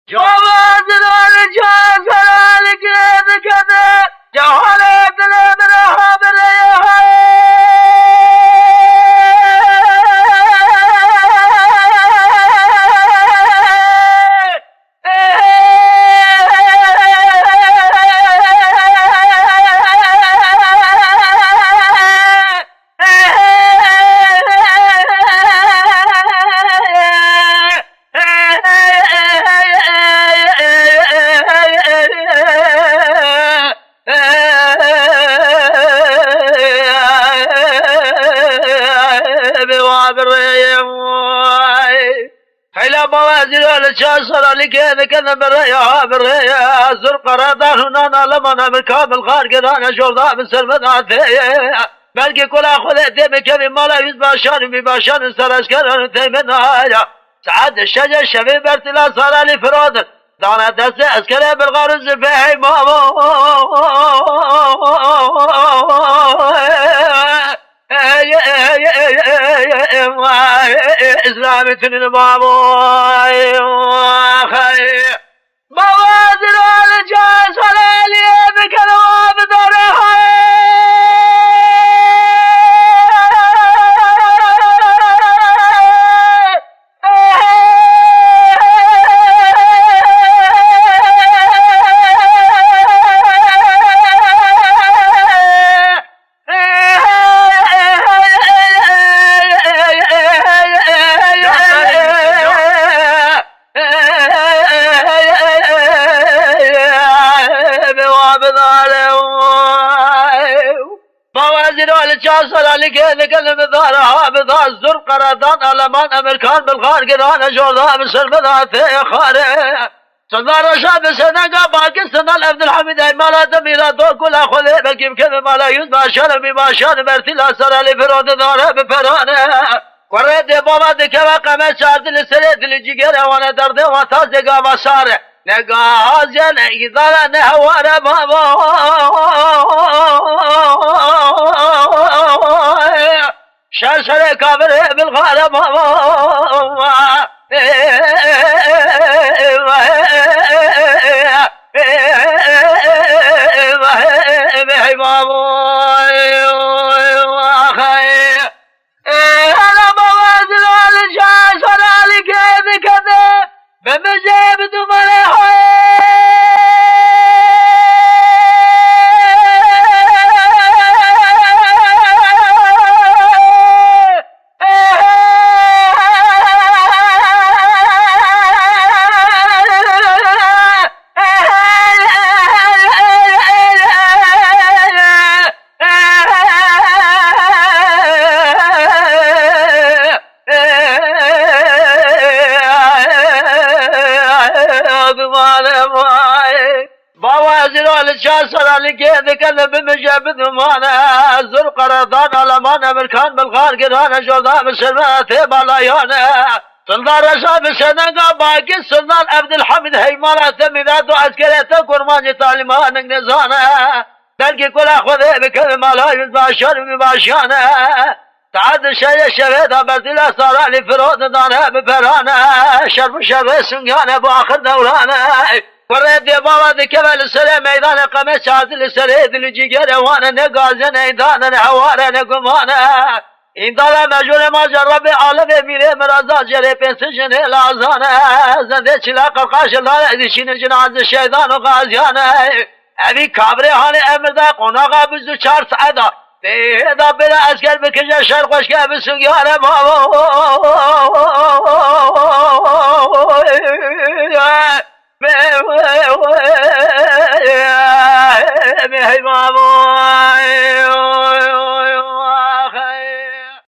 جواد الرجال سلالك كذا جهالة الابرها بريها حيلا موازل الشاسر لكيف كذا بالريا بالريا زرق رادان هنا لمنا بالكامل خارج انا شرطة بالسلمات بلكي كل اخذ بكبي مالا يزباشان بباشان سرسكر ثمنا سعد الشجر الشبيب برتلا صار لي فرود دانا دست اسكري بالغرز في ماما إسلامي تنين بابوي موازن الجاس على بكلام درها الجاسر اللي كذا بظهرها بظهر الزرق ردان ألمان أمريكان بالخارج أنا جوزها بسلمذات خارج صدار رشاد سنقا باكستان العبد الحميد مالا تميلا دور كل أخذ بكيف كذا مالا يزباشر بباشر برتلا سر لفرود داره بفرانه ورد بابا دكوا قمة شارد لسريت لجيجر وانا درد واتازقا بساره نقاز ينقذر نهوار بابا شاشر كابر بالغار بابا بمجاب دمره الجاسر اللي كذا كذا بمجاب ذمانه زرق رضان ألمان أمريكان بالخارج أنا جوزها بالسلمات بالايانه سلطان رشاد السنقا باقي السلطان عبد الحميد هيمانا تميلات وعسكريته كرماني طالمان نزانه بلقي كل أخذ بكذا مالا يزباشر بباشانه تعد الشيء الشبيدة بردلا صار لي فرود دانه بفرانه شرف شرف سنقانه بآخر دورانه ورد بابا دكبل السلام ميدان قمة شاد السريد لجيجر وانا نقازن ايدان حوارا نقمانا اندالا مجول ما جرب عالم ميري مرازا جري بنسجن الازانا زنده چلاق القاش الله ادشين جناز الشيطان وغازيانا ابي كابري هاني امردا قناقا بزو چار سعدا بيدا بلا اسكر بكجا شرق وشكا بسنگيانا بابا